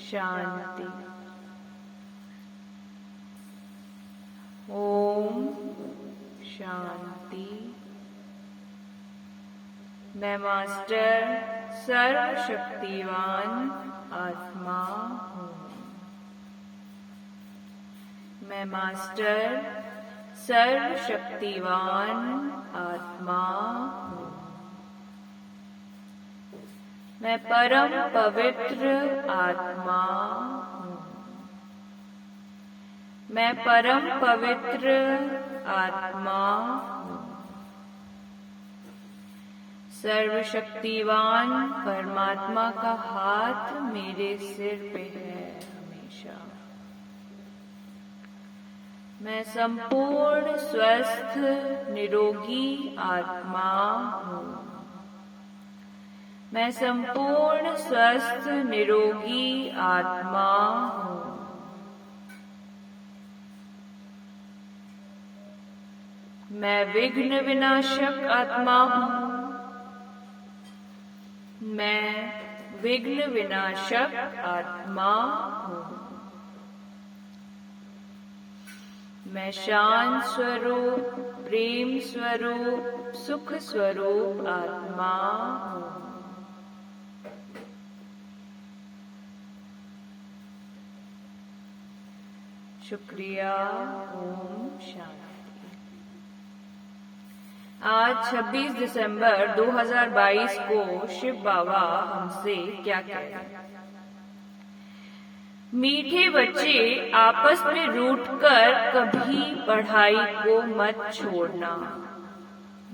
शांति। ओम शांति। मैं मास्टर सर्वशक्तिवान आत्मा हूँ। मैं मास्टर सर्वशक्तिवान आत्मा हूँ। मैं परम पवित्र आत्मा हूँ। मैं परम पवित्र आत्मा हूँ। सर्वशक्तिवान परमात्मा का हाथ मेरे सिर पे है हमेशा। मैं संपूर्ण स्वस्थ निरोगी आत्मा हूँ। मैं संपूर्ण स्वस्थ निरोगी आत्मा हूँ। मैं विघ्न विनाशक आत्मा हूँ। मैं विघ्न विनाशक आत्मा हूँ। मैं शांत स्वरूप, प्रेम स्वरूप, सुख स्वरूप आत्मा हूँ। शुक्रिया। ओम शांति। आज 26 दिसंबर 2022 को शिव बाबा हमसे क्या कहते हैं? मीठे बच्चे आपस में रूठकर कभी पढ़ाई को मत छोड़ना।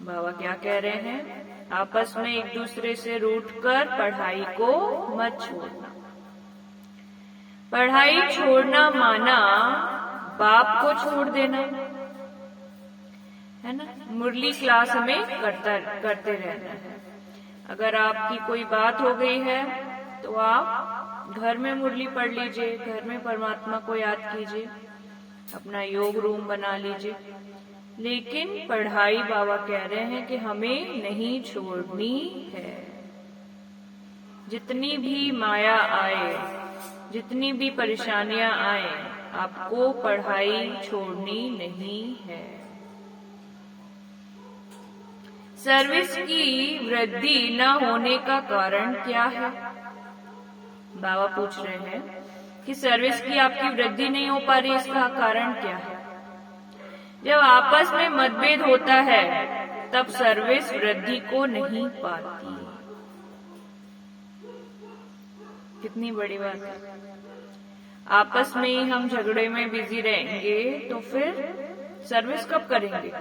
बाबा क्या कह रहे हैं? आपस में एक दूसरे से रूठकर पढ़ाई को मत छोड़ना। पढ़ाई छोड़ना माना बाप को छोड़ देना, है ना। मुरली क्लास हमें करते रहना है। अगर आपकी कोई बात हो गई है तो आप घर में मुरली पढ़ लीजिए, घर में परमात्मा को याद कीजिए, अपना योग रूम बना लीजिए। लेकिन पढ़ाई बाबा कह रहे हैं कि हमें नहीं छोड़नी है। जितनी भी माया आए, जितनी भी परेशानियां आए, आपको पढ़ाई छोड़नी नहीं है। सर्विस की वृद्धि न होने का कारण क्या है? बाबा पूछ रहे हैं कि सर्विस की आपकी वृद्धि नहीं हो पा रही, इसका कारण क्या है? जब आपस में मतभेद होता है तब सर्विस वृद्धि को नहीं पाती। कितनी बड़ी बात है। आपस में ही हम झगड़े में बिजी रहेंगे तो फिर सर्विस कब करेंगे?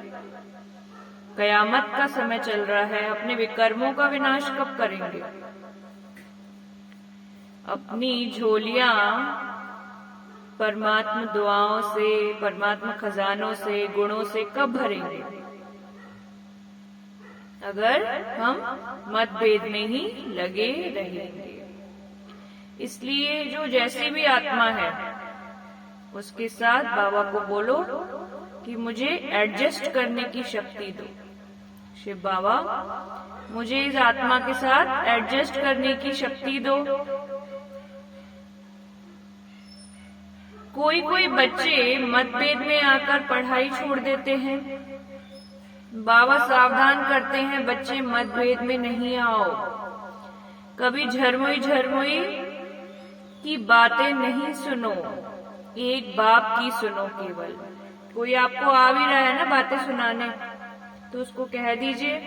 कयामत का समय चल रहा है, अपने विकर्मों का विनाश कब करेंगे? अपनी झोलियां परमात्मा दुआओं से, परमात्मा खजानों से, गुणों से कब भरेंगे? अगर हम मतभेद में ही लगे रहेंगे। इसलिए जो जैसी भी आत्मा है उसके साथ बाबा को बोलो कि मुझे एडजस्ट करने की शक्ति दो। शिव बाबा, मुझे इस आत्मा के साथ एडजस्ट करने की शक्ति दो। कोई कोई बच्चे मतभेद में आकर पढ़ाई छोड़ देते हैं। बाबा सावधान करते हैं, बच्चे मतभेद में नहीं आओ। कभी झरमुई झरमुई की बातें नहीं सुनो, एक बाप की सुनो केवल। कोई आपको आ भी रहा है ना बातें सुनाने, तो उसको कह दीजिए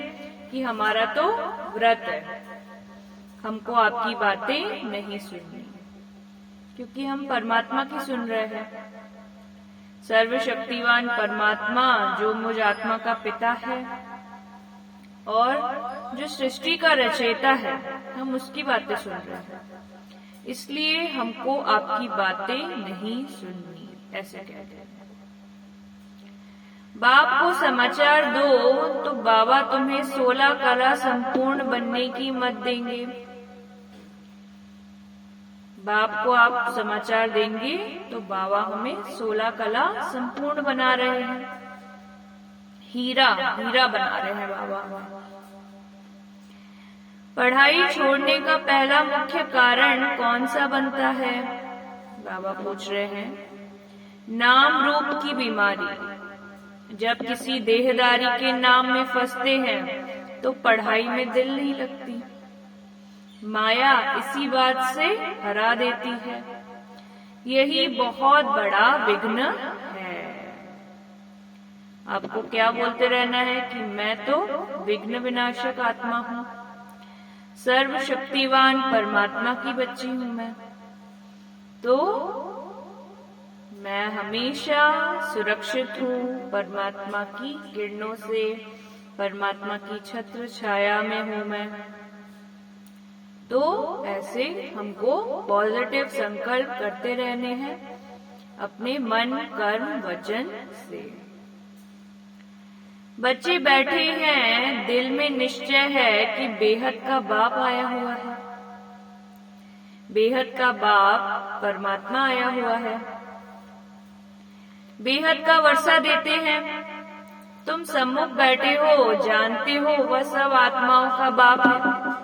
कि हमारा तो व्रत है, हमको आपकी बातें नहीं सुननी, क्योंकि हम परमात्मा की सुन रहे हैं। सर्वशक्तिवान परमात्मा जो मुझ आत्मा का पिता है और जो सृष्टि का रचयिता है, हम उसकी बातें सुन रहे हैं। इसलिए हमको आपकी बातें नहीं सुननी, ऐसे कहते हैं। बाप को समाचार दो तो बाबा तुम्हें 16 कला संपूर्ण बनने की मत देंगे। बाप को आप समाचार देंगे तो बाबा हमें 16 कला संपूर्ण बना रहे हैं। हीरा हीरा बना रहे हैं बाबा। पढ़ाई छोड़ने का पहला मुख्य कारण कौन सा बनता है? बाबा पूछ रहे हैं। नाम रूप की बीमारी। जब किसी देहदारी के नाम में फंसते हैं तो पढ़ाई में दिल नहीं लगती। माया इसी बात से हरा देती है। यही बहुत बड़ा विघ्न है। आपको क्या बोलते रहना है कि मैं तो विघ्न विनाशक आत्मा हूँ, सर्वशक्तिवान परमात्मा की बच्ची हूँ मैं, तो मैं हमेशा सुरक्षित हूँ परमात्मा की किरणों से, परमात्मा की छत्र छाया में हूँ मैं। तो ऐसे हमको पॉजिटिव संकल्प करते रहने हैं अपने मन कर्म वचन से। बच्चे बैठे हैं, दिल में निश्चय है कि बेहद का बाप आया हुआ है। बेहद का बाप परमात्मा आया हुआ है। बेहद का वर्षा देते हैं। तुम सम्मुख बैठे हो, जानते हो वह सब आत्माओं का बाप है।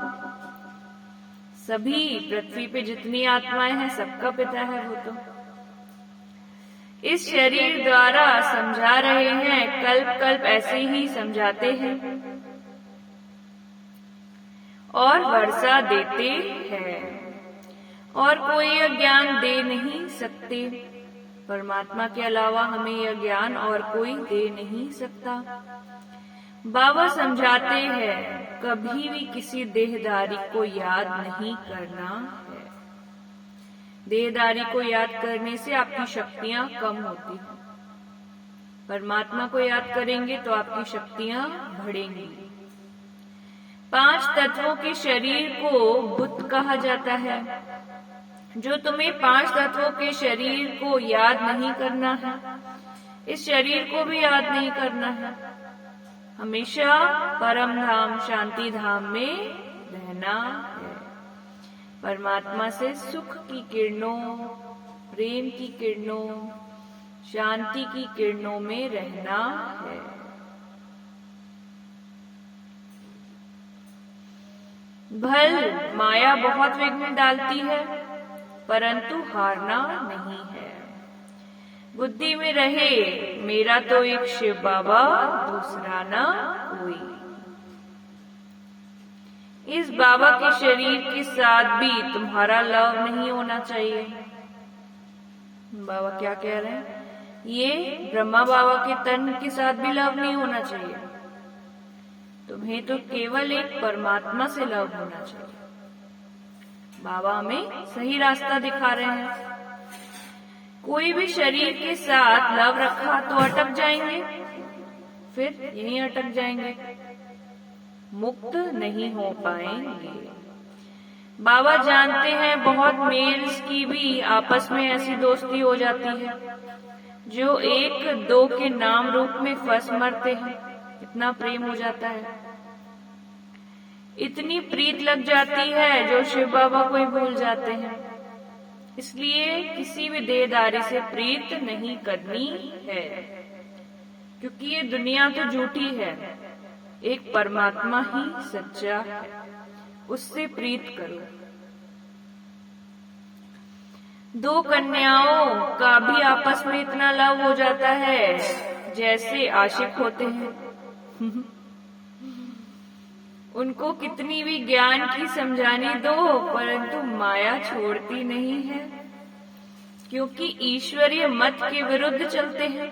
सभी पृथ्वी पे जितनी आत्माएं हैं सबका पिता है वो तो। इस शरीर द्वारा समझा रहे हैं, कल्प कल्प ऐसे ही समझाते हैं और वर्षा देते हैं, और कोई यह ज्ञान दे नहीं सकते। परमात्मा के अलावा हमें यह ज्ञान और कोई दे नहीं सकता। बाबा समझाते हैं, कभी भी किसी देहदारी को याद नहीं करना है। देहदारी को याद करने से आपकी शक्तियां कम होती हैं। परमात्मा को याद करेंगे तो आपकी शक्तियां बढ़ेंगी। 5 तत्वों के शरीर को बुद्ध कहा जाता है। जो तुम्हें 5 तत्वों के शरीर को याद नहीं करना है, इस शरीर को भी याद नहीं करना है। हमेशा परम धाम शांति धाम में रहना है। परमात्मा से सुख की किरणों, प्रेम की किरणों, शांति की किरणों में रहना है। भल माया बहुत विघ्न डालती है, परंतु हारना नहीं है। बुद्धि में रहे, मेरा तो एक शिव बाबा, दूसरा ना कोई। इस बाबा के शरीर के साथ भी तुम्हारा लव नहीं होना चाहिए। बाबा क्या कह रहे हैं? ये ब्रह्मा बाबा के तन के साथ भी लव नहीं होना चाहिए। तुम्हें तो केवल एक परमात्मा से लव होना चाहिए। बाबा हमें सही रास्ता दिखा रहे हैं। कोई भी शरीर के साथ लव रखा तो अटक जाएंगे, फिर यहीं अटक जाएंगे, मुक्त नहीं हो पाएंगे। बाबा जानते हैं बहुत मेल्स की भी आपस में ऐसी दोस्ती हो जाती है जो 1-2 के नाम रूप में फंस मरते हैं। इतना प्रेम हो जाता है, इतनी प्रीत लग जाती है जो शिव बाबा को ही भूल जाते हैं। इसलिए किसी भी देहदारी से प्रीत नहीं करनी है, क्योंकि ये दुनिया तो झूठी है, एक परमात्मा ही सच्चा है, उससे प्रीत करो। 2 कन्याओं का भी आपस में इतना लव हो जाता है जैसे आशिक होते हैं। उनको कितनी भी ज्ञान की समझानी दो, परंतु माया छोड़ती नहीं है, क्योंकि ईश्वरीय मत के विरुद्ध चलते हैं।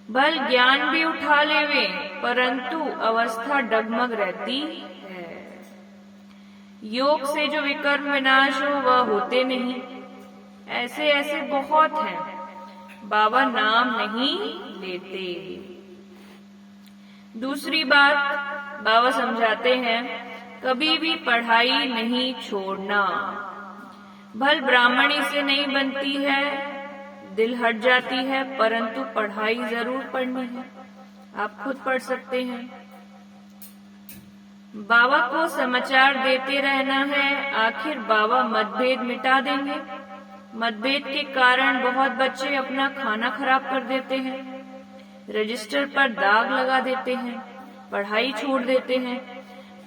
भल ज्ञान भी उठा लेवे, परंतु अवस्था डगमग रहती है। योग से जो विकर्म विनाश हो वह होते नहीं। ऐसे ऐसे बहुत हैं, बाबा नाम नहीं लेते। दूसरी बात बाबा समझाते हैं, कभी भी पढ़ाई नहीं छोड़ना। भल ब्राह्मणी से नहीं बनती है, दिल हट जाती है, परंतु पढ़ाई जरूर पढ़नी है। आप खुद पढ़ सकते हैं। बाबा को समाचार देते रहना है, आखिर बाबा मतभेद मिटा देंगे। मतभेद के कारण बहुत बच्चे अपना खाना खराब कर देते हैं, रजिस्टर पर दाग लगा देते हैं, पढ़ाई छोड़ देते हैं।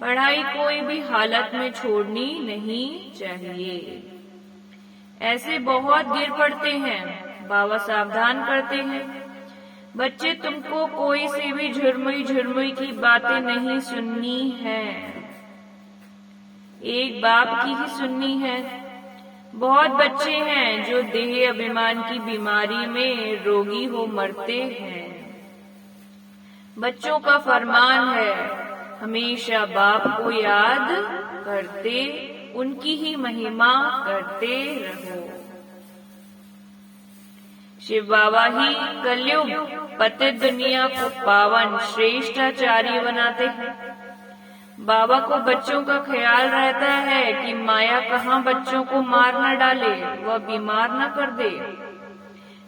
पढ़ाई कोई भी हालत में छोड़नी नहीं चाहिए। ऐसे बहुत गिर पड़ते हैं, बाबा सावधान करते हैं, बच्चे तुमको कोई सी भी झुरमुई झुरमुई की बातें नहीं सुननी है, एक बाप की ही सुननी है। बहुत बच्चे हैं जो देह अभिमान की बीमारी में रोगी हो मरते हैं। बच्चों का फरमान है, हमेशा बाप को याद करते, उनकी ही महिमा करते रहो। शिव बाबा ही कलयुग पतित दुनिया को पावन श्रेष्ठ आचार्य बनाते हैं। बाबा को बच्चों का ख्याल रहता है कि माया कहाँ बच्चों को मार न डाले, वह बीमार न कर दे।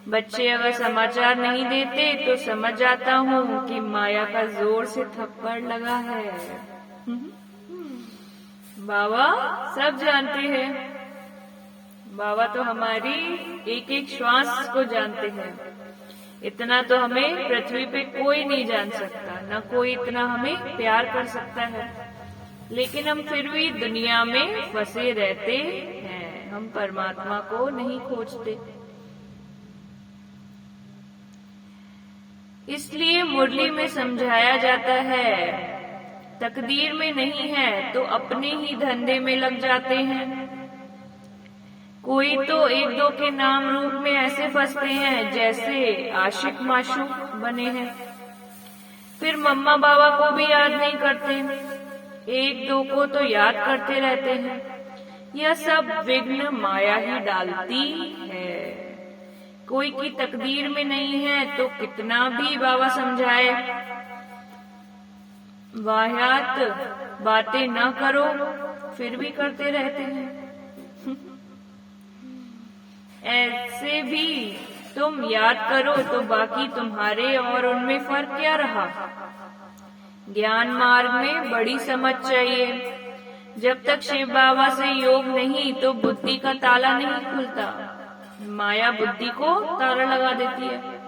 बच्चे अगर समाचार नहीं देते तो समझ जाता हूँ कि माया का जोर से थप्पड़ लगा है। बाबा सब जानते हैं। बाबा तो हमारी एक एक श्वास को जानते हैं। इतना तो हमें पृथ्वी पे कोई नहीं जान सकता, न कोई इतना हमें प्यार कर सकता है। लेकिन हम फिर भी दुनिया में फंसे रहते हैं, हम परमात्मा को नहीं खोजते। इसलिए मुरली में समझाया जाता है, तकदीर में नहीं है तो अपने ही धंधे में लग जाते हैं। कोई तो एक दो के नाम रूप में ऐसे फंसते हैं जैसे आशिक माशूक बने हैं, फिर मम्मा बाबा को भी याद नहीं करते, एक दो को तो याद करते रहते हैं। यह सब विघ्न माया ही डालती है। कोई की तकदीर में नहीं है तो कितना भी बाबा समझाए, वाहियात बातें न करो फिर भी करते रहते हैं। ऐसे भी तुम याद करो तो बाकी तुम्हारे और उनमें फर्क क्या रहा। ज्ञान मार्ग में बड़ी समझ चाहिए। जब तक शिव बाबा से योग नहीं तो बुद्धि का ताला नहीं खुलता। माया बुद्धि को ताला लगा देती है।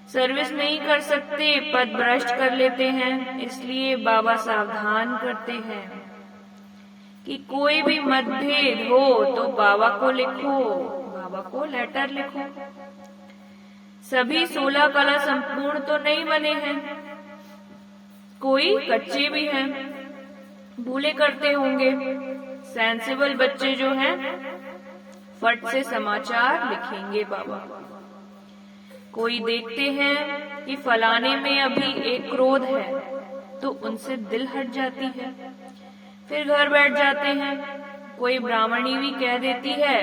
सर्विस नहीं कर सकते, पद भ्रष्ट कर लेते हैं। इसलिए बाबा सावधान करते हैं कि कोई भी मतभेद हो तो बाबा को लिखो, बाबा को लेटर लिखो। सभी 16 कला संपूर्ण तो नहीं बने हैं, कोई कच्चे भी हैं, भूले करते होंगे। सेंसिबल बच्चे जो हैं फट से समाचार लिखेंगे बाबा। कोई देखते हैं कि फलाने में अभी एक क्रोध है तो उनसे दिल हट जाती है, फिर घर बैठ जाते हैं। कोई ब्राह्मणी भी कह देती है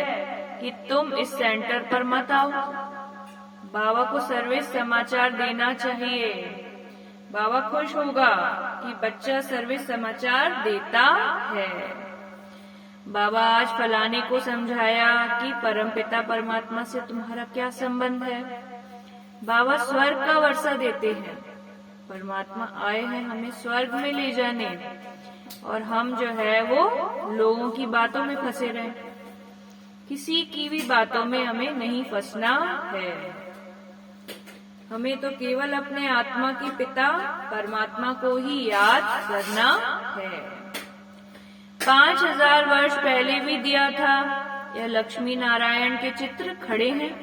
कि तुम इस सेंटर पर मत आओ। बाबा को सर्विस समाचार देना चाहिए। बाबा खुश होगा कि बच्चा सर्विस समाचार देता है। बाबा आज फलाने को समझाया कि परमपिता परमात्मा से तुम्हारा क्या संबंध है। बाबा स्वर्ग का वर्षा देते हैं। परमात्मा आए हैं हमें स्वर्ग में ले जाने, और हम जो है वो लोगों की बातों में फंसे रहे। किसी की भी बातों में हमें नहीं फंसना है। हमें तो केवल अपने आत्मा के पिता परमात्मा को ही याद करना है। 5000 वर्ष पहले भी दिया था। यह लक्ष्मी नारायण के चित्र खड़े हैं।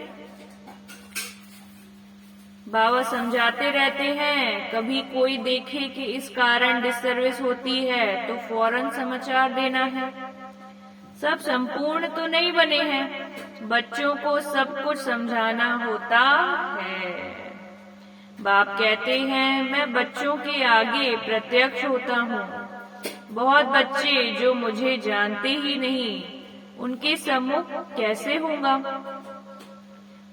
बाबा समझाते रहते हैं, कभी कोई देखे कि इस कारण डिससर्विस होती है तो फौरन समाचार देना है। सब संपूर्ण तो नहीं बने हैं, बच्चों को सब कुछ समझाना होता है। बाप कहते हैं, मैं बच्चों के आगे प्रत्यक्ष होता हूँ। बहुत बच्चे जो मुझे जानते ही नहीं, उनके सम्मुख कैसे होगा।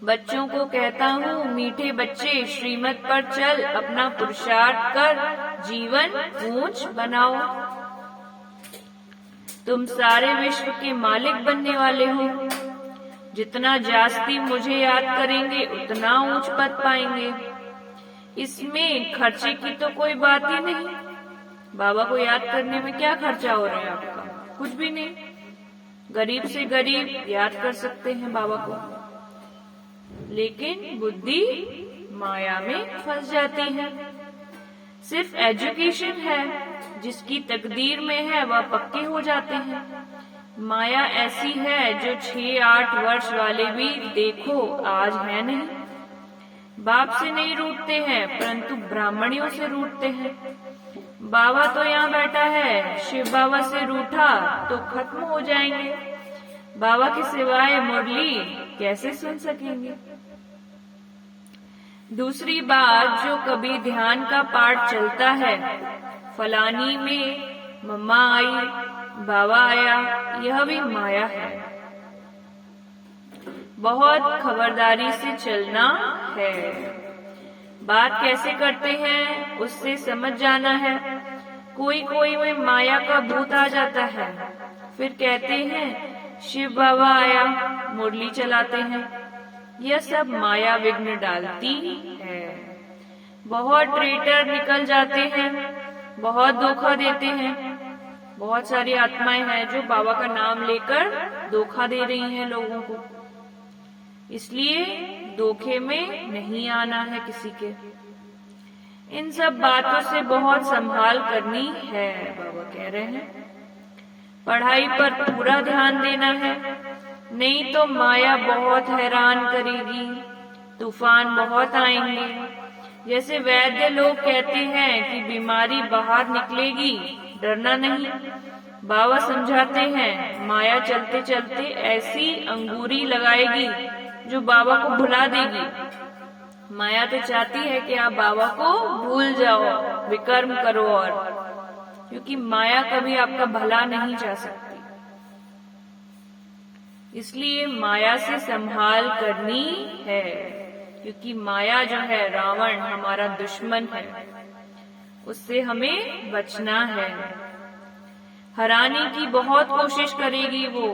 बच्चों को कहता हूँ, मीठे बच्चे श्रीमत पर चल, अपना पुरुषार्थ कर, जीवन ऊंच बनाओ। तुम सारे विश्व के मालिक बनने वाले हो। जितना जास्ती मुझे याद करेंगे उतना ऊंच पद पाएंगे। इसमें खर्चे की तो कोई बात ही नहीं। बाबा को याद करने में क्या खर्चा हो रहा है आपका? कुछ भी नहीं। गरीब से गरीब याद कर सकते हैं बाबा को, लेकिन बुद्धि माया में फंस जाती है। सिर्फ एजुकेशन है, जिसकी तकदीर में है वह पक्के हो जाते हैं। माया ऐसी है जो 6-8 वर्ष वाले भी देखो आज है नहीं। बाप से नहीं रूठते हैं, परंतु ब्राह्मणियों से रूठते हैं। बाबा तो यहाँ बैठा है, शिव बाबा से रूठा तो खत्म हो जाएंगे। बाबा के सिवाय मुरली कैसे सुन सकेंगे। दूसरी बात, जो कभी ध्यान का पाठ चलता है, फलानी में मम्मा आई, बाबा आया, यह भी माया है। बहुत खबरदारी से चलना है। बात कैसे करते हैं उससे समझ जाना है। कोई में माया का भूत आ जाता है, फिर कहते हैं शिव बाबा आया, मुरली चलाते हैं। यह सब माया विघ्न डालती है। बहुत ट्रेटर निकल जाते हैं, बहुत धोखा देते हैं। बहुत सारी आत्माएं हैं जो बाबा का नाम लेकर धोखा दे रही हैं लोगों को। इसलिए धोखे में नहीं आना है किसी के। इन सब बातों से बहुत संभाल करनी है, बाबा कह रहे हैं। पढ़ाई पर पूरा ध्यान देना है, नहीं तो माया बहुत हैरान करेगी, तूफान बहुत आएंगे। जैसे वैद्य लोग कहते हैं कि बीमारी बाहर निकलेगी, डरना नहीं। बाबा समझाते हैं माया चलते चलते ऐसी अंगूरी लगाएगी जो बाबा को भुला देगी। माया तो चाहती है कि आप बाबा को भूल जाओ, विकर्म करो, और क्योंकि माया कभी आपका भला नहीं चाह सकती। इसलिए माया से संभाल करनी है, क्योंकि माया जो है रावण हमारा दुश्मन है, उससे हमें बचना है। हराने की बहुत कोशिश करेगी वो,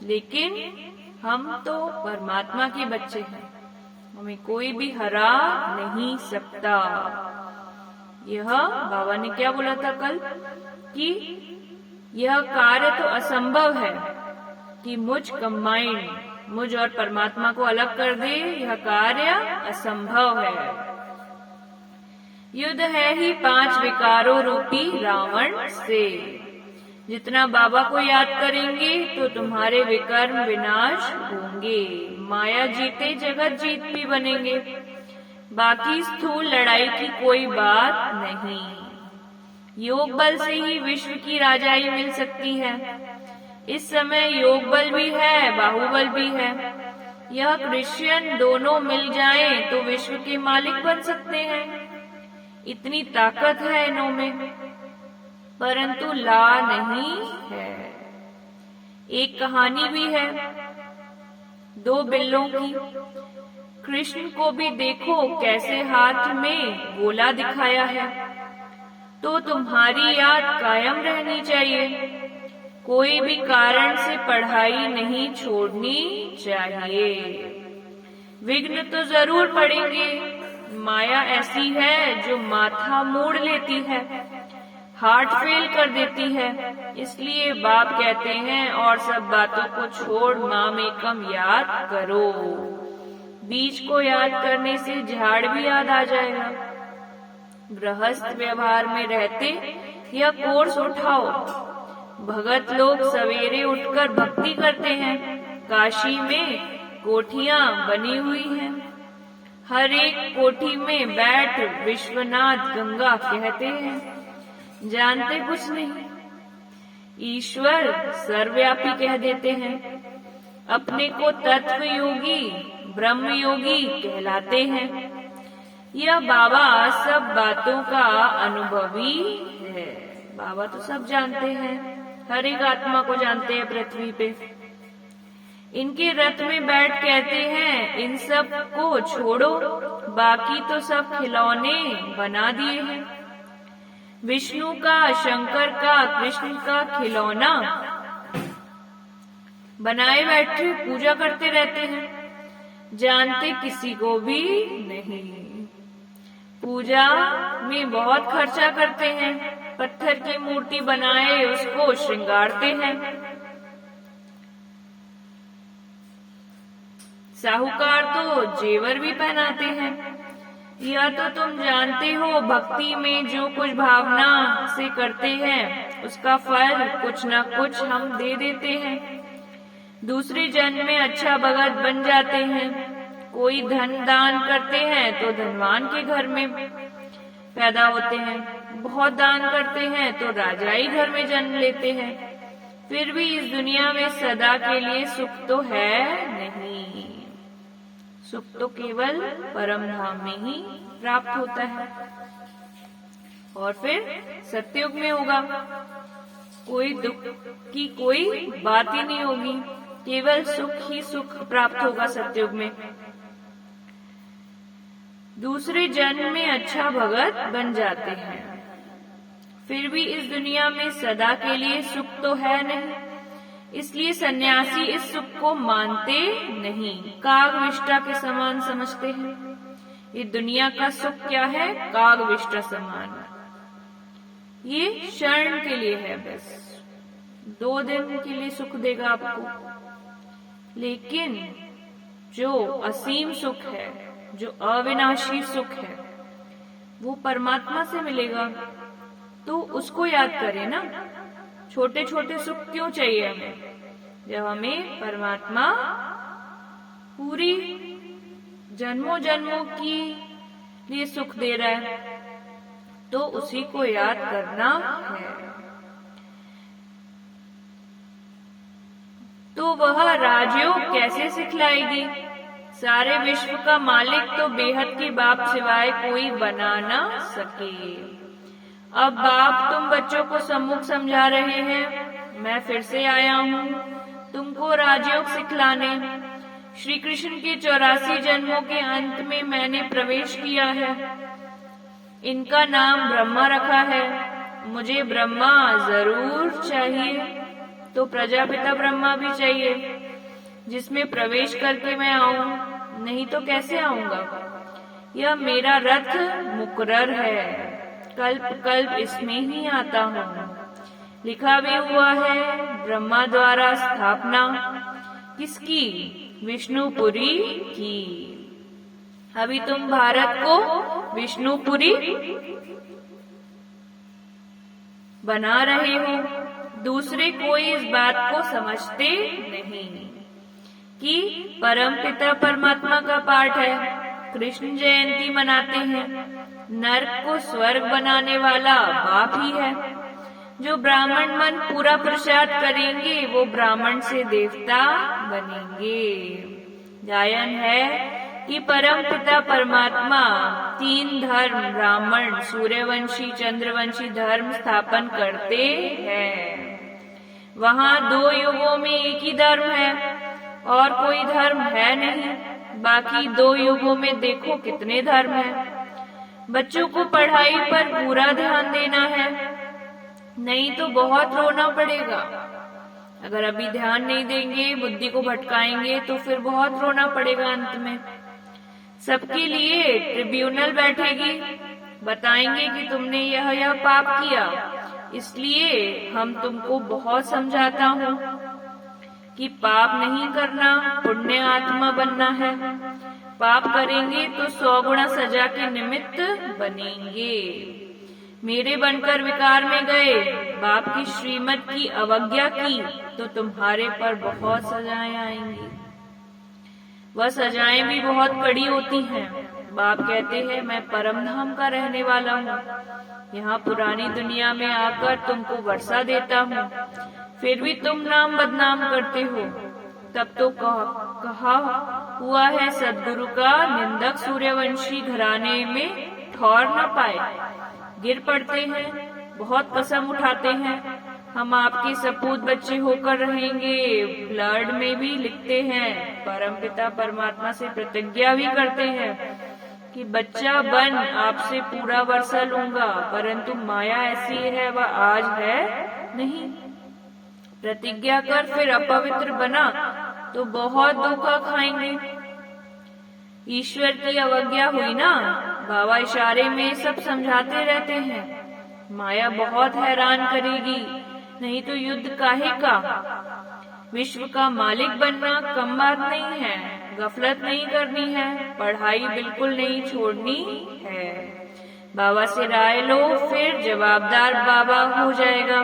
लेकिन हम तो परमात्मा के बच्चे हैं, हमें कोई भी हरा नहीं सकता। यह बाबा ने क्या बोला था कल कि यह कार्य तो असंभव है कि मुझ और परमात्मा को अलग कर दे, यह कार्य असंभव है। युद्ध है ही 5 विकारों रूपी रावण से। जितना बाबा को याद करेंगे तो तुम्हारे विकर्म विनाश होंगे। माया जीते जगत जीत भी बनेंगे। बाकी स्थूल लड़ाई की कोई बात नहीं। योग बल से ही विश्व की राजाई मिल सकती है। इस समय योग बल भी है, बाहुबल भी है। यह क्रिश्चियन दोनों मिल जाएं तो विश्व के मालिक बन सकते हैं। इतनी ताकत है इनों में, परंतु ला नहीं है। एक कहानी भी है 2 बिल्लों की। कृष्ण को भी देखो कैसे हाथ में गोला दिखाया है। तो तुम्हारी याद कायम रहनी चाहिए। कोई भी कारण से पढ़ाई नहीं छोड़नी चाहिए। विघ्न तो जरूर पड़ेंगे। माया ऐसी है जो माथा मोड़ लेती है, हार्ट फेल कर देती है। इसलिए बाप कहते हैं और सब बातों को छोड़ माम एकम याद करो। बीज को याद करने से झाड़ भी याद आ जाएगा। गृहस्थ व्यवहार में रहते यह कोर्स उठाओ। भगत लोग सवेरे उठकर भक्ति करते हैं। काशी में कोठियां बनी हुई हैं। हर एक कोठी में बैठ विश्वनाथ गंगा कहते हैं। जानते कुछ नहीं, ईश्वर सर्वव्यापी कह देते हैं। अपने को तत्व योगी ब्रह्म योगी कहलाते हैं। यह बाबा सब बातों का अनुभवी है। बाबा तो सब जानते हैं, हर एक आत्मा को जानते हैं पृथ्वी पे। इनके रथ में बैठ कहते हैं इन सब को छोड़ो, बाकी तो सब खिलौने बना दिए हैं। विष्णु का, शंकर का, कृष्ण का खिलौना बनाए बैठे पूजा करते रहते हैं। जानते किसी को भी नहीं। पूजा में बहुत खर्चा करते हैं। पत्थर की मूर्ति बनाए उसको श्रृंगारते हैं। साहूकार तो जेवर भी पहनाते हैं। यह तो तुम जानते हो, भक्ति में जो कुछ भावना से करते हैं उसका फल कुछ न कुछ हम दे देते हैं। दूसरे जन्म में अच्छा भगत बन जाते हैं। कोई धन दान करते हैं तो धनवान के घर में पैदा होते हैं, बहुत दान करते हैं तो राजाई घर में जन्म लेते हैं। फिर भी इस दुनिया में सदा के लिए सुख तो है नहीं। सुख तो केवल परम धाम में ही प्राप्त होता है और फिर सतयुग में होगा। कोई दुख की कोई बात ही नहीं होगी, केवल सुख ही सुख प्राप्त होगा सतयुग में। दूसरे जन्म में अच्छा भगत बन जाते हैं। फिर भी इस दुनिया में सदा के लिए सुख तो है नहीं, इसलिए सन्यासी इस सुख को मानते नहीं, कागविष्टा के समान समझते हैं। ये दुनिया का सुख क्या है? कागविष्टा समान। ये क्षण के लिए है, बस 2 दिन के लिए सुख देगा आपको। लेकिन जो असीम सुख है, जो अविनाशी सुख है, वो परमात्मा से मिलेगा। तो उसको याद करें ना। छोटे छोटे सुख क्यों चाहिए हमें, जब हमें परमात्मा पूरी जन्मों जन्मों की लिए सुख दे रहा है, तो उसी को याद करना है। तो वह राजयोग कैसे सिखलाएगी? सारे विश्व का मालिक तो बेहद के बाप सिवाय कोई बना ना सके। अब बाप तुम बच्चों को सम्मुख समझा रहे हैं, मैं फिर से आया हूँ तुमको राजयोग सिखलाने। श्री कृष्ण के 84 जन्मों के अंत में मैंने प्रवेश किया है। इनका नाम ब्रह्मा रखा है। मुझे ब्रह्मा जरूर चाहिए तो प्रजापिता ब्रह्मा भी चाहिए, जिसमें प्रवेश करके मैं आऊं, नहीं तो कैसे आऊंगा। यह मेरा रथ मुकर्रर है, कल्प कल्प इसमें ही आता हूँ। लिखा भी हुआ है, ब्रह्मा द्वारा स्थापना किसकी? विष्णुपुरी की। अभी तुम भारत को विष्णुपुरी बना रहे हो। दूसरे कोई इस बात को समझते नहीं कि परमपिता परमात्मा का पाठ है। कृष्ण जयंती मनाते हैं। नरक को स्वर्ग बनाने वाला बाप ही है। जो ब्राह्मण मन पूरा प्रसाद करेंगे वो ब्राह्मण से देवता बनेंगे। गायन है कि परम पिता परमात्मा 3 धर्म ब्राह्मण, सूर्यवंशी, चंद्रवंशी धर्म स्थापन करते हैं। वहाँ 2 युगों में एक ही धर्म है और कोई धर्म है नहीं। बाकी 2 युगों में देखो कितने धर्म हैं। बच्चों को पढ़ाई पर पूरा ध्यान देना है, नहीं तो बहुत रोना पड़ेगा। अगर अभी ध्यान नहीं देंगे, बुद्धि को भटकाएंगे तो फिर बहुत रोना पड़ेगा अंत में। सबके लिए ट्रिब्यूनल बैठेगी, बताएंगे कि तुमने यह पाप किया, इसलिए हम तुमको बहुत समझाता हूँ कि पाप नहीं करना, पुण्य आत्मा बनना है। पाप करेंगे तो 100 गुना सजा के निमित्त बनेंगे। मेरे बनकर विकार में गए, बाप की श्रीमत की अवज्ञा की तो तुम्हारे पर बहुत सजाएं आएंगी। वह सजाएं भी बहुत कड़ी होती हैं। बाप कहते हैं मैं परम धाम का रहने वाला हूँ, यहाँ पुरानी दुनिया में आकर तुमको वर्षा देता हूँ, फिर भी तुम नाम बदनाम करते हो। तब तो कहा हुआ है सद्गुरु का निंदक सूर्यवंशी घराने में ठौर न पाए। गिर पड़ते हैं, बहुत कसम उठाते हैं, हम आपके सपूत बच्चे होकर रहेंगे। ब्लड में भी लिखते हैं, परमपिता परमात्मा से प्रतिज्ञा भी करते हैं कि बच्चा बन आपसे पूरा वर्षा लूंगा, परंतु माया ऐसी है वह आज है नहीं। प्रतिज्ञा कर फिर अपवित्र बना तो बहुत धोखा खाएंगे। ईश्वर की अवज्ञा हुई ना। बाबा इशारे में सब समझाते रहते हैं। माया बहुत हैरान करेगी, नहीं तो युद्ध काहे का। विश्व का मालिक बनना कम बात नहीं है। गफलत नहीं करनी है, पढ़ाई बिल्कुल नहीं छोड़नी है। बाबा से राय लो, फिर जवाबदार बाबा हो जाएगा।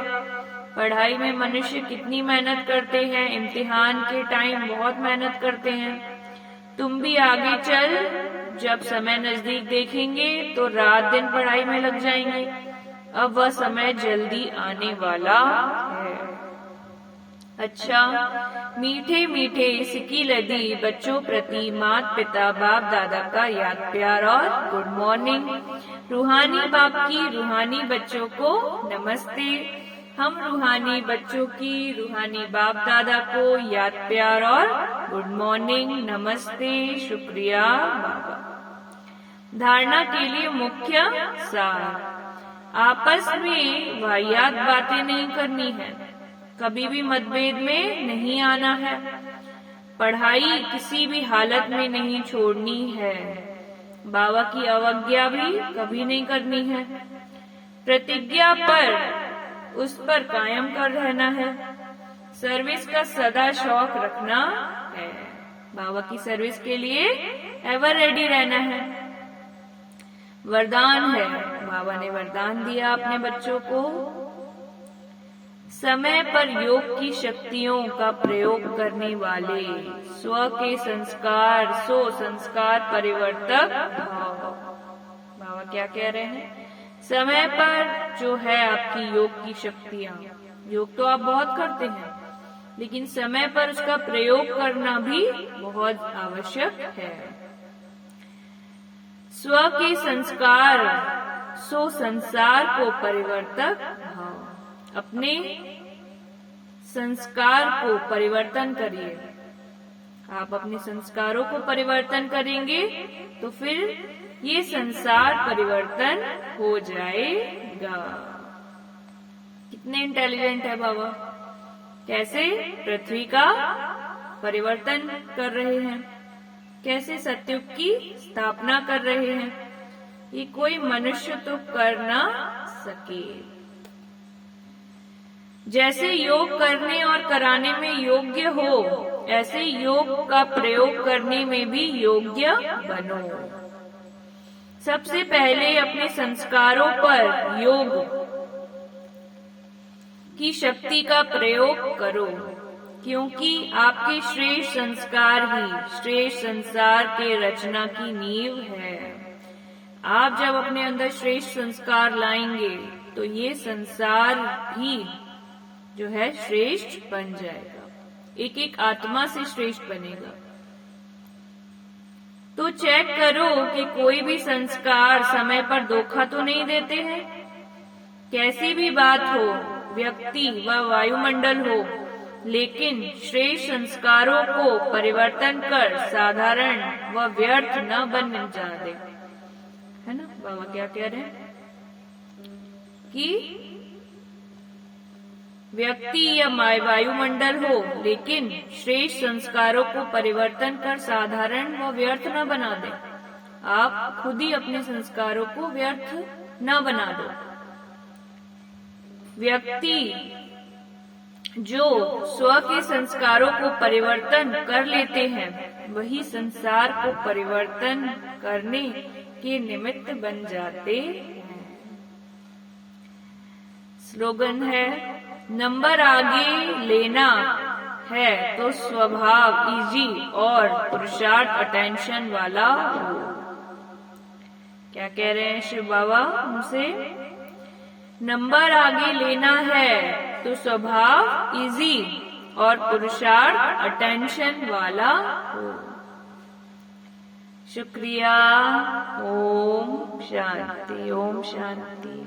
पढ़ाई में मनुष्य कितनी मेहनत करते हैं, इम्तिहान के टाइम बहुत मेहनत करते हैं। तुम भी आगे चल, जब समय नजदीक देखेंगे तो रात दिन पढ़ाई में लग जाएंगे। अब वह समय जल्दी आने वाला है। अच्छा, मीठे मीठे सिकी लदी बच्चों प्रति माता पिता बाप दादा का याद प्यार और गुड मॉर्निंग। रूहानी बाप की रूहानी बच्चों को नमस्ते। हम रूहानी बच्चों की रूहानी बाप दादा को याद प्यार और गुड मॉर्निंग, नमस्ते, शुक्रिया बाबा। धारणा के लिए मुख्य सार, आपस में वाहियात बातें नहीं करनी है, कभी भी मतभेद में नहीं आना है, पढ़ाई किसी भी हालत में नहीं छोड़नी है, बाबा की अवज्ञा भी कभी नहीं करनी है, प्रतिज्ञा पर उस पर कायम कर रहना है, सर्विस का सदा शौक रखना है, बाबा की सर्विस के लिए एवर रेडी रहना है। वरदान है, बाबा ने वरदान दिया अपने बच्चों को, समय पर योग की शक्तियों का प्रयोग करने वाले, स्व के संस्कार सो संस्कार परिवर्तक भाव। बाबा क्या कह रहे हैं, समय पर जो है आपकी योग की शक्तियां, योग तो आप बहुत करते हैं, लेकिन समय पर उसका प्रयोग करना भी बहुत आवश्यक है। स्व के संस्कार सो संसार को परिवर्तक भाव, अपने संस्कार को परिवर्तन करिए। आप अपने संस्कारों को परिवर्तन करेंगे तो फिर ये संसार परिवर्तन हो जाएगा। कितने इंटेलिजेंट है बाबा, कैसे पृथ्वी का परिवर्तन कर रहे हैं, कैसे सतयुग की स्थापना कर रहे हैं, ये कोई मनुष्य तो कर ना सके। जैसे योग करने और कराने में योग्य हो, ऐसे योग का प्रयोग करने में भी योग्य बनो। सबसे पहले अपने संस्कारों पर योग की शक्ति का प्रयोग करो, क्योंकि आपके श्रेष्ठ संस्कार ही श्रेष्ठ संसार के रचना की नींव है। आप जब अपने अंदर श्रेष्ठ संस्कार लाएंगे तो ये संसार भी जो है श्रेष्ठ बन जाएगा, एक एक आत्मा से श्रेष्ठ बनेगा। तो चेक करो कि कोई भी संस्कार समय पर धोखा तो नहीं देते हैं। कैसी भी बात हो, व्यक्ति व वायुमंडल हो, लेकिन श्रेष्ठ संस्कारों को परिवर्तन कर साधारण व व्यर्थ न बन जा दे, है ना। बाबा क्या कह रहे हैं कि व्यक्ति या वायुमंडल हो, लेकिन श्रेष्ठ संस्कारों को परिवर्तन कर साधारण व व्यर्थ न बना दे। आप खुद ही अपने संस्कारों को व्यर्थ न बना दो। व्यक्ति जो स्व के संस्कारों को परिवर्तन कर लेते हैं, वही संसार को परिवर्तन करने के निमित्त बन जाते हैं। स्लोगन है, नंबर आगे लेना है तो स्वभाव इजी और पुरुषार्थ अटेंशन वाला हो। क्या कह रहे हैं शिव बाबा हमसे, नंबर आगे लेना है तो स्वभाव इजी और पुरुषार्थ अटेंशन वाला हो। शुक्रिया। ओम शांति, ओम शांति।